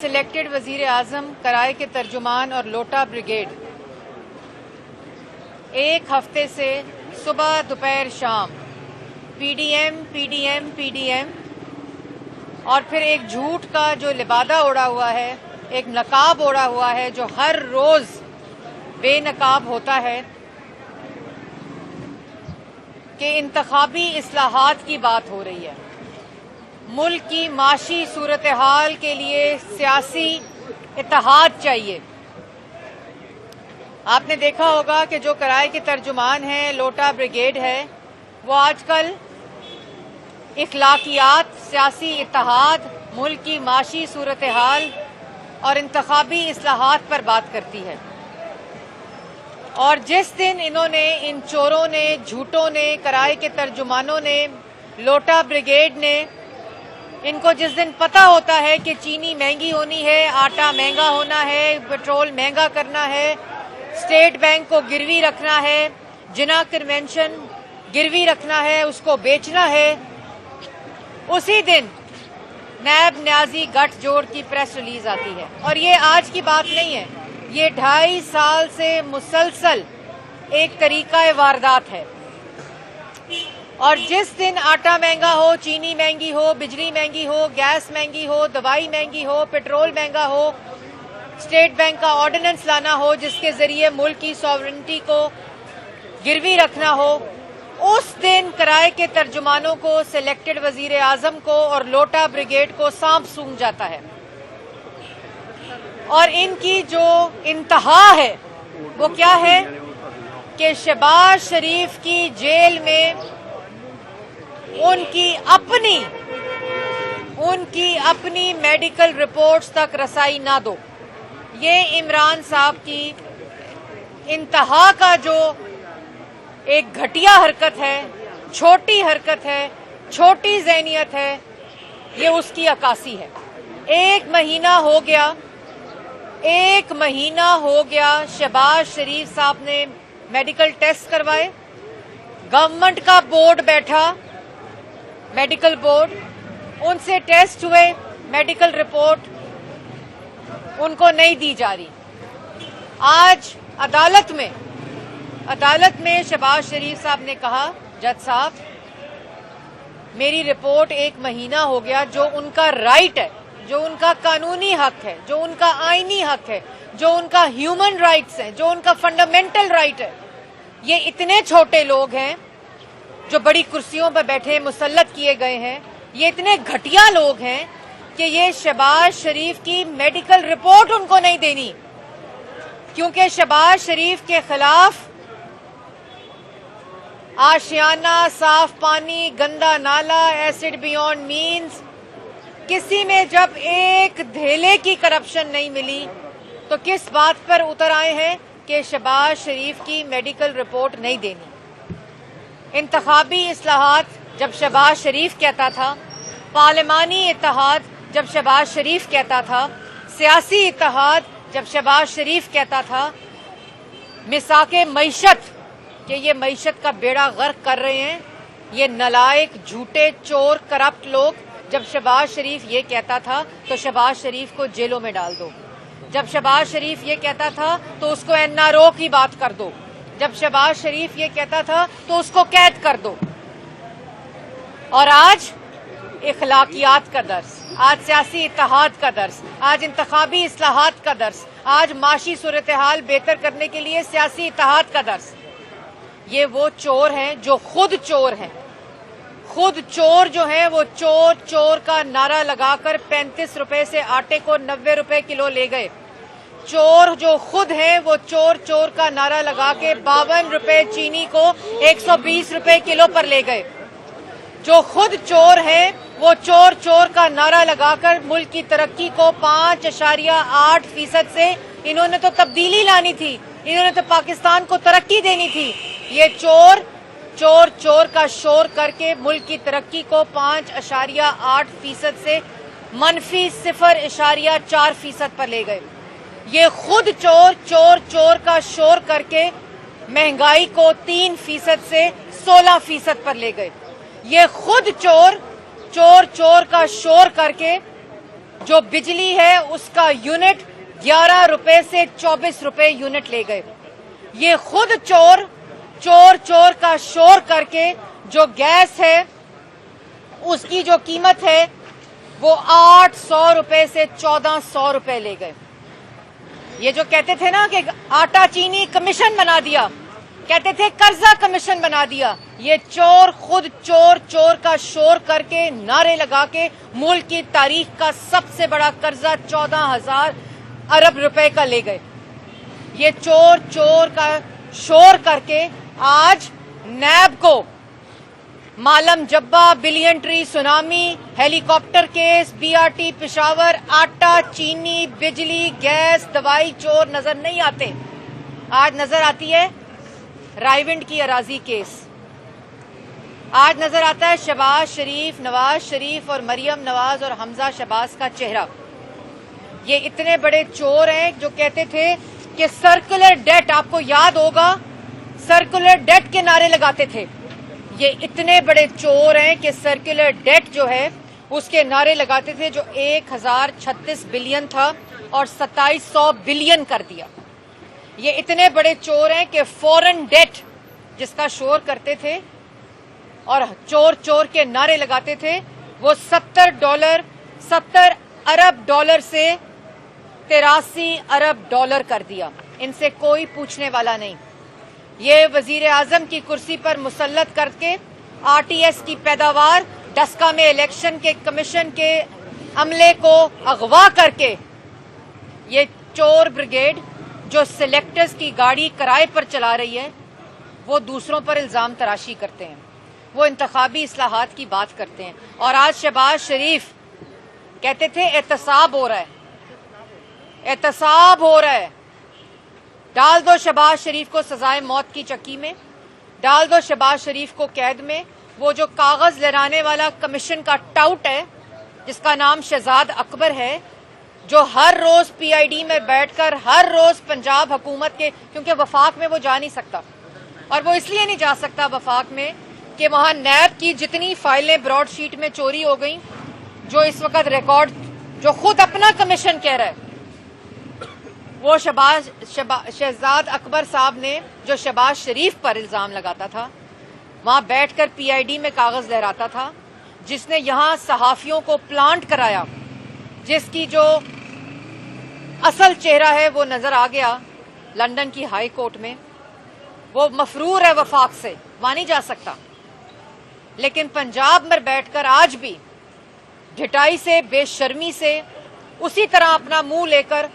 Selected वजीर आजम कराए के तर्जुमान और लोटा ब्रिगेड एक हफ्ते से सुबह दोपहर शाम पीडीएम और फिर एक झूठ का जो लिबादा ओढ़ा हुआ है, एक नकाब ओढ़ा हुआ है जो हर रोज बेनकाब होता है कि इंतखाबी इस्लाहात की बात हो रही है। मुल्क की माशी सूरत हाल के लिए सियासी इत्तेहाद चाहिए। आपने देखा होगा कि जो कराए के तर्जुमान हैं, लोटा ब्रिगेड है, वो आजकल इखलाकियात, सियासी इत्तेहाद, मुल्क की माशी सूरत हाल और इंतखाबी इस्लाहात पर बात करती है। और जिस दिन इन्होंने, इन चोरों ने, झूठों ने, कराए के तर्जुमानों ने, लोटा ब्रिगेड ने, इनको जिस दिन पता होता है कि चीनी महंगी होनी है, आटा महंगा होना है, पेट्रोल महंगा करना है, स्टेट बैंक को गिरवी रखना है, जिना कन्वेंशन गिरवी रखना है, उसको बेचना है, उसी दिन नैब न्याजी गठजोड़ की प्रेस रिलीज आती है। और ये आज की बात नहीं है, ये 2.5 साल से मुसलसल एक तरीका वारदात है। और जिस दिन आटा महंगा हो, चीनी महंगी हो, बिजली महंगी हो, गैस महंगी हो, दवाई महंगी हो, पेट्रोल महंगा हो, स्टेट बैंक का ऑर्डिनेंस लाना हो जिसके जरिए मुल्क की सॉवरेनिटी को गिरवी रखना हो, उस दिन कराए के तर्जुमानों को, सिलेक्टेड वजीर आजम को और लोटा ब्रिगेड को सांप सूंघ जाता है। और इनकी जो इंतहा है वो क्या है कि शहबाज शरीफ की जेल में उनकी अपनी मेडिकल रिपोर्ट्स तक रसाई ना दो। ये इमरान साहब की इंतहा का जो एक घटिया हरकत है, छोटी हरकत है, छोटी ज़हनियत है, ये उसकी अक्कासी है। एक महीना हो गया शहबाज शरीफ साहब ने मेडिकल टेस्ट करवाए, गवर्नमेंट का बोर्ड बैठा, मेडिकल बोर्ड, उनसे टेस्ट हुए, मेडिकल रिपोर्ट उनको नहीं दी जा रही। आज अदालत में शहबाज शरीफ साहब ने कहा, जज साहब मेरी रिपोर्ट 1 महीना हो गया, जो उनका राइट है, जो उनका कानूनी हक है, जो उनका आईनी हक है, जो उनका ह्यूमन राइट्स हैं, जो उनका फंडामेंटल राइट है, ये इतने छोटे लोग हैं जो बड़ी कुर्सियों पर बैठे मुसल्लत किए गए हैं, ये इतने घटिया लोग हैं कि ये शहबाज शरीफ की मेडिकल रिपोर्ट उनको नहीं देनी, क्योंकि शहबाज शरीफ के खिलाफ आशियाना, साफ पानी, गंदा नाला, एसिड बियॉन्ड मीन्स, किसी में जब एक धेले की करप्शन नहीं मिली तो किस बात पर उतर आए हैं कि शहबाज शरीफ की मेडिकल रिपोर्ट नहीं देनी। इंतखाबी इस्लाहात जब शहबाज शरीफ कहता था, पार्लिमानी इत्तेहाद जब शहबाज शरीफ कहता था, सियासी इत्तेहाद जब शहबाज शरीफ कहता था, मिसाके मईशत कि ये मईशत का बेड़ा गर्क कर रहे हैं, ये नलायक, झूठे, चोर, करप्ट लोग, जब शहबाज शरीफ ये कहता था तो शहबाज शरीफ को जेलों में डाल दो। जब शहबाज शरीफ ये कहता था तो उसको एनआरओ की बात कर दो। जब शहबाज शरीफ ये कहता था तो उसको कैद कर दो। और आज इखलाकियात का दर्स, आज सियासी इत्तेहाद का दर्स, आज इंतखाबी इस्लाहात का दर्स, आज माशी सूरत हाल बेहतर करने के लिए सियासी इत्तेहाद का दर्स। ये वो चोर हैं जो खुद चोर हैं। खुद चोर जो है वो चोर चोर का नारा लगाकर 35 रुपए से आटे को 90 रुपए किलो ले गए। चोर जो खुद है वो चोर चोर का नारा लगा के 52 रुपए चीनी को 120 रुपए किलो पर ले गए। जो खुद चोर है वो चोर चोर का नारा लगाकर मुल्क की तरक्की को 5.8% से, इन्होंने तो तब्दीली लानी थी, इन्होंने तो पाकिस्तान को तरक्की देनी थी। ये चोर चोर का शोर करके मुल्क की तरक्की को 5.8% से मनफी 0.4% पर ले गए। ये खुद चोर का शोर करके महंगाई को 3% से 16% पर ले गए। ये खुद चोर का शोर करके जो बिजली है उसका यूनिट 11 रुपए से 24 रुपए यूनिट ले गए। ये खुद चोर चोर चोर का शोर करके जो गैस है उसकी जो कीमत है वो 800 रुपए से 1400 रुपए ले गए। ये जो कहते थे ना कि आटा चीनी कमीशन बना दिया, कहते थे कर्जा कमीशन बना दिया, ये चोर खुद चोर चोर का शोर करके नारे लगा के मुल्क की तारीख का सबसे बड़ा कर्जा 14,000 अरब रुपए का ले गए। ये चोर चोर का शोर करके आज नैब को Malam Jabba, billion tree tsunami, helicopter case, BRT Peshawar, आटा चीनी, बिजली, गैस, दवाई चोर नजर नहीं आते। आज नजर आती है रायविंड की अराजी केस, आज नजर आता है शहबाज शरीफ, नवाज शरीफ और मरियम नवाज और हमजा शहबाज का चेहरा। ये इतने बड़े चोर हैं जो कहते थे कि सर्कुलर डेट, आपको याद होगा सर्कुलर डेट के नारे लगाते थे। ये इतने बड़े चोर हैं कि सर्कुलर डेट जो है उसके नारे लगाते थे, जो 1036 बिलियन था और 2700 बिलियन कर दिया। ये इतने बड़े चोर हैं कि फॉरेन डेट जिसका शोर करते थे और चोर चोर के नारे लगाते थे, वो 70 अरब डॉलर से 83 अरब डॉलर कर दिया। इनसे कोई पूछने वाला नहीं। ये वजीर आजम की कुर्सी पर मुसल्लत करके आरटीएस की पैदावार, डस्का में इलेक्शन के कमीशन के अमले को अगवा करके, ये चोर ब्रिगेड जो सिलेक्टर्स की गाड़ी किराए पर चला रही है, वो दूसरों पर इल्जाम तराशी करते हैं, वो इंतखाबी इस्लाहात की बात करते हैं। और आज शहबाज शरीफ कहते थे एहतसाब हो रहा है, एहतसाब हो रहा है। डाल दो शहबाज शरीफ को सजाए मौत की चक्की में, डाल दो शहबाज शरीफ को कैद में। वो जो कागज लहराने वाला कमीशन का टाउट है जिसका नाम शहजाद अकबर है, जो हर रोज पीआईडी में बैठकर हर रोज पंजाब हुकूमत के, क्योंकि वफाक में वो जा नहीं सकता, और वो इसलिए नहीं जा सकता वफाक में कि वहां नैब की जितनी फाइलें ब्रॉडशीट में चोरी हो गई, जो इस वक्त रिकॉर्ड, जो खुद अपना कमीशन कह रहा है, वो शहजाद अकबर साहब ने जो शहबाज शरीफ पर इल्जाम लगाता था, वहां बैठकर पीआईडी में कागज लहराता था, जिसने यहां सहाफियों को प्लांट कराया, जिसकी जो असल चेहरा है वो नजर आ गया लंदन की हाई कोर्ट में। वो मफरूर है वफाक से, वहां नहीं जा सकता। लेकिन पंजाब में बैठकर आज भी ढिठाई से, बेशर्मी से, उसी तरह अपना मुंह लेकर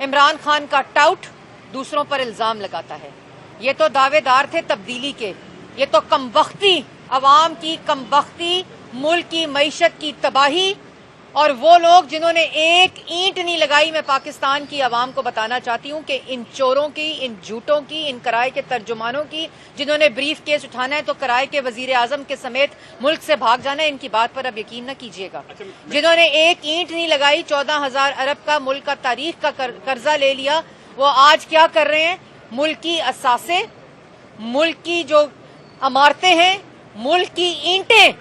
इमरान खान का टाउट दूसरों पर इल्जाम लगाता है। ये तो दावेदार थे तब्दीली के, ये तो कमबख्ती अवाम की कमबख्ती, मुल्क की मईशत की तबाही, और वो लोग जिन्होंने एक ईंट नहीं लगाई। मैं पाकिस्तान की आवाम को बताना चाहती हूँ कि इन चोरों की, इन झूठों की, इन किराए के तर्जुमानों की, जिन्होंने ब्रीफ केस उठाना है तो किराए के वजीर आजम के समेत मुल्क से भाग जाना है, इनकी बात पर अब यकीन न कीजिएगा। जिन्होंने एक ईंट नहीं लगाई, 14,000 अरब का मुल्क का तारीख का कर्जा ले लिया, वो आज क्या कर रहे हैं? मुल्क की असासे, मुल्क की जो इमारतें हैं, मुल्क की ईंटें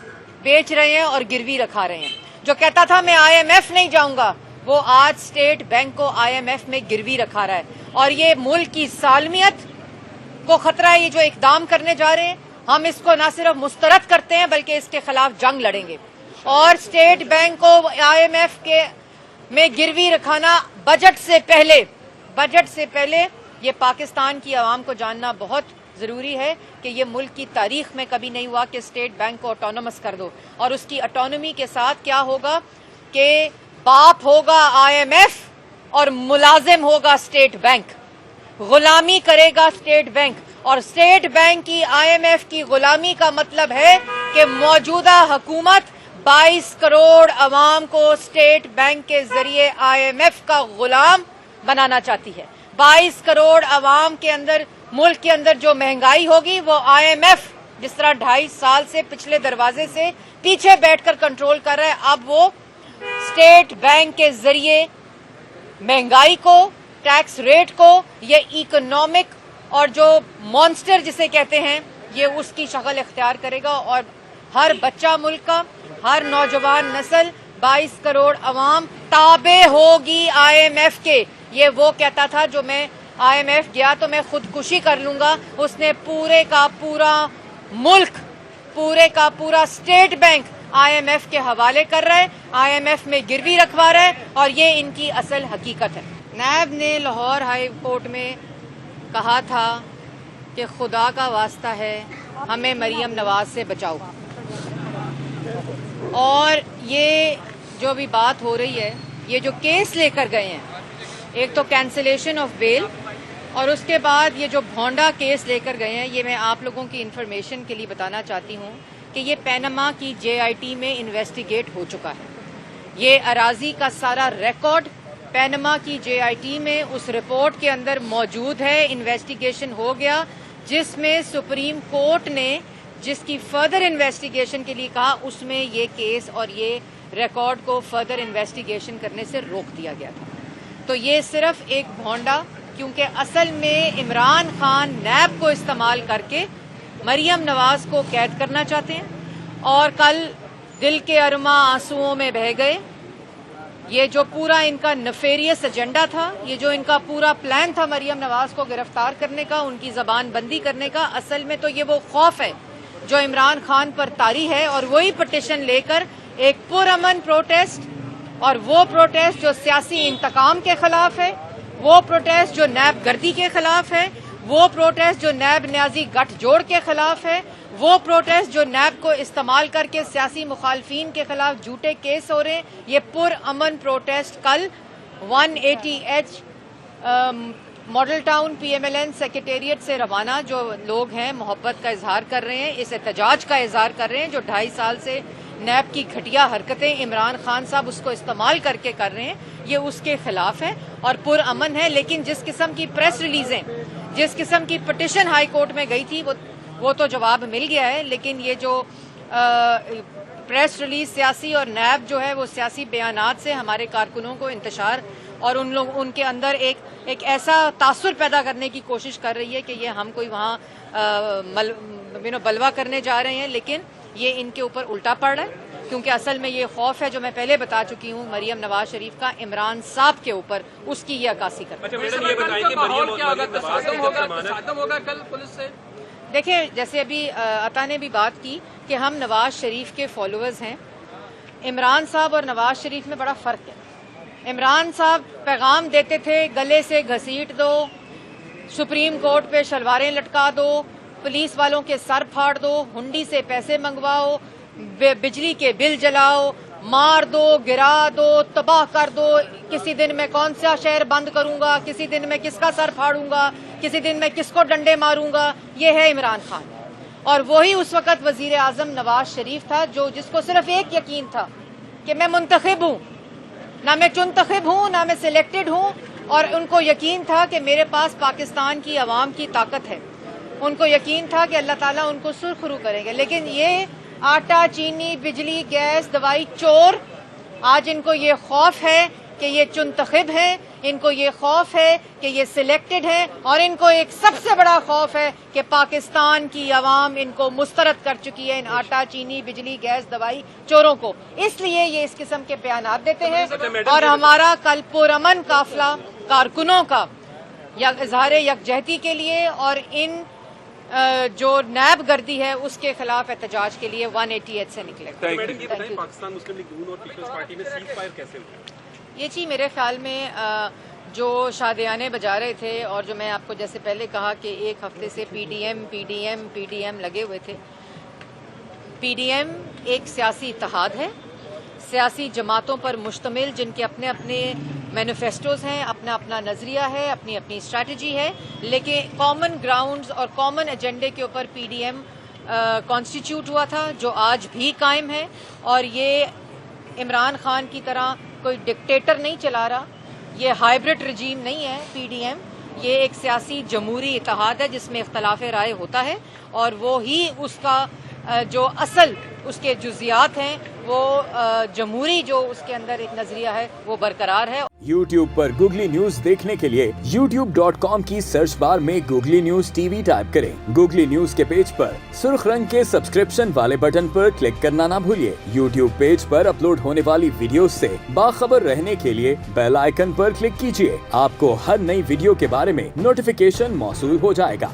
बेच रहे हैं और गिरवी रखा रहे हैं। जो कहता था मैं आईएमएफ नहीं जाऊंगा, वो आज स्टेट बैंक को आईएमएफ में गिरवी रखा रहा है। और ये मुल्क की सालमियत को खतरा है। ये जो इकदाम करने जा रहे हैं, हम इसको न सिर्फ मुस्तरद करते हैं बल्कि इसके खिलाफ जंग लड़ेंगे। और स्टेट बैंक को आईएमएफ के में गिरवी रखाना बजट से पहले ये पाकिस्तान की आवाम को जानना बहुत जरूरी है कि ये मुल्क की तारीख में कभी नहीं हुआ कि स्टेट बैंक को ऑटोनोमस कर दो। और उसकी ऑटोनोमी के साथ क्या होगा कि बाप होगा आईएमएफ और मुलाजिम होगा स्टेट बैंक, गुलामी करेगा स्टेट बैंक। और स्टेट बैंक की आईएमएफ की गुलामी का मतलब है कि मौजूदा हुकूमत 22 करोड़ अवाम को स्टेट बैंक के जरिए आईएमएफ का गुलाम बनाना चाहती है। 22 करोड़ अवाम के अंदर, मुल्क के अंदर जो महंगाई होगी वो आईएमएफ जिस तरह 2.5 साल से पिछले दरवाजे से पीछे बैठकर कंट्रोल कर रहा है, अब वो स्टेट बैंक के जरिए महंगाई को, टैक्स रेट को, ये इकोनॉमिक और जो मॉन्स्टर जिसे कहते हैं, ये उसकी शक्ल इख्तियार करेगा। और हर बच्चा मुल्क का, हर नौजवान नस्ल 22 करोड़ अवाम ताबे होगी IMF के। ये वो कहता था जो मैं IMF गया तो मैं खुदकुशी कर लूंगा, उसने पूरे का पूरा मुल्क, पूरे का पूरा स्टेट बैंक IMF के हवाले कर रहा है, IMF में गिरवी रखवा रहा है, और ये इनकी असल हकीकत है। नैब ने लाहौर हाई कोर्ट में कहा था कि खुदा का वास्ता है हमें मरियम नवाज से बचाओ, और ये जो भी बात हो रही है, ये जो केस लेकर गए हैं, एक तो कैंसिलेशन ऑफ बेल और उसके बाद ये जो भोंडा केस लेकर गए हैं, ये मैं आप लोगों की इन्फॉर्मेशन के लिए बताना चाहती हूँ कि ये पैनमा की JIT में इन्वेस्टिगेट हो चुका है। ये अराजी का सारा रिकॉर्ड पैनमा की JIT में उस रिपोर्ट के अंदर मौजूद है, इन्वेस्टिगेशन हो गया, जिसमें सुप्रीम कोर्ट ने जिसकी फर्दर इन्वेस्टिगेशन के लिए कहा, उसमें ये केस और ये रिकॉर्ड को फर्दर इन्वेस्टिगेशन करने से रोक दिया गया था। तो ये सिर्फ एक भोंडा, क्योंकि असल में इमरान खान नैब को इस्तेमाल करके मरियम नवाज को कैद करना चाहते हैं, और कल दिल के अरमा आंसुओं में बह गए। ये जो पूरा इनका नफेरियस एजेंडा था, ये जो इनका पूरा प्लान था मरियम नवाज को गिरफ्तार करने का, उनकी जबान बंदी करने का, असल में तो ये वो खौफ है जो इमरान खान पर तारी है, और वही पिटीशन लेकर एक पुरअमन प्रोटेस्ट, और वो प्रोटेस्ट जो सियासी इंतकाम के खिलाफ है, वो प्रोटेस्ट जो नैब गर्दी के खिलाफ है, वो प्रोटेस्ट जो नैब न्याजी गठजोड़ के खिलाफ है, वो प्रोटेस्ट जो नैब को इस्तेमाल करके सियासी मुखालफीन के खिलाफ झूठे केस हो रहे हैं, ये पुरअमन प्रोटेस्ट कल 180H model town PMLN secretariat से रवाना जो लोग हैं मोहब्बत का इजहार कर रहे हैं, इस एहतजाज का इजहार कर रहे हैं, जो 2.5 साल से नैब की घटिया हरकतें इमरान खान साहब उसको इस्तेमाल करके कर रहे हैं, ये उसके खिलाफ है और पुरअमन है। लेकिन जिस किस्म की प्रेस रिलीजें, जिस किस्म की पिटीशन हाई कोर्ट में गई थी, वो तो जवाब मिल गया है, लेकिन ये जो प्रेस रिलीज सियासी और नैब जो है वो सियासी बयानात से हमारे कारकुनों को इंतशार और उनके अंदर एक ऐसा तासुर पैदा करने की कोशिश कर रही है कि ये हम कोई वहाँ बलवा करने जा रहे हैं, लेकिन ये इनके ऊपर उल्टा पड़ रहा है, क्योंकि असल में ये खौफ है जो मैं पहले बता चुकी हूँ मरियम नवाज शरीफ का इमरान साहब के ऊपर, उसकी ये अक्कासी कर। कल पुलिस से देखिए, जैसे अभी अता ने भी बात की कि हम नवाज शरीफ के फॉलोअर्स हैं, इमरान साहब और नवाज शरीफ में बड़ा फर्क है। इमरान साहब पैगाम देते थे गले से घसीट दो, सुप्रीम कोर्ट पे शलवारें लटका दो, पुलिस वालों के सर फाड़ दो, हुंडी से पैसे मंगवाओ, बिजली के बिल जलाओ, मार दो, गिरा दो, तबाह कर दो, किसी दिन मैं कौन सा शहर बंद करूंगा, किसी दिन मैं किसका सर फाड़ूंगा, किसी दिन मैं किसको डंडे मारूंगा। ये है इमरान खान। और वही उस वक्त वजीर आजम नवाज शरीफ था जिसको सिर्फ एक यकीन था कि मैं मुंतखब हूँ, ना मैं चुनतखब हूँ, ना मैं सिलेक्टेड हूँ, और उनको यकीन था कि मेरे पास पाकिस्तान की आवाम की ताकत है। उनको यकीन था कि अल्लाह ताला उनको सुरखरू करेंगे। लेकिन ये आटा, चीनी, बिजली, गैस, दवाई चोर, आज इनको ये खौफ है कि ये चुनतखब है, इनको ये खौफ है कि ये सिलेक्टेड है, और इनको एक सबसे बड़ा खौफ है कि पाकिस्तान की आवाम इनको मुस्तरद कर चुकी है, इन आटा, चीनी, बिजली, गैस, दवाई चोरों को। इसलिए ये इस किस्म के बयानात देते हैं। और हमारा कल पुरअमन काफिला कारकुनों का इजहार यकजहती के लिए और इन जो नैब गर्दी है उसके खिलाफ एहतजाज के लिए 180H से निकले। पाकिस्तान मुस्लिम लीग नून और पीपल्स पार्टी में सीज फायर कैसे हुआ? ये जी मेरे ख्याल में जो शादियाने बजा रहे थे, और जो मैं आपको जैसे पहले कहा कि एक हफ्ते से PDM लगे हुए थे। PDM एक सियासी इत्तेहाद है, सियासी जमातों पर मुश्तमिल, जिनके अपने अपने मैनिफेस्टोज हैं, अपना अपना नजरिया है, अपनी अपनी स्ट्रैटेजी है, लेकिन कॉमन ग्राउंड्स और कॉमन एजेंडे के ऊपर PDM कॉन्स्टिट्यूट हुआ था, जो आज भी कायम है। और ये इमरान खान की तरह कोई डिक्टेटर नहीं चला रहा, ये हाइब्रिड रजीम नहीं है PDM, ये एक सियासी जमहूरी इत्तेहाद है जिसमें इख्तलाफ राय होता है, और वो ही उसका جو اصل اس کے جزیات ہیں وہ جمہوری جو اس کے اندر ایک نظریہ ہے وہ برقرار ہے. YouTube پر گوگلی نیوز دیکھنے کے لیے youtube.com کی سرچ بار میں googly news T V type کریں. گوگلی نیوز کے پیج پر سرخ رنگ کے سبسکرپشن والے بٹن پر کلک کرنا نہ بھولیے. YouTube پیج پر اپلوڈ ہونے والی ویڈیوز سے باخبر رہنے کے لیے بیل آئیکن پر کلک کیجیے. آپ کو ہر نئی ویڈیو کے بارے میں نوٹیفیکیشن موصول ہو جائے گا.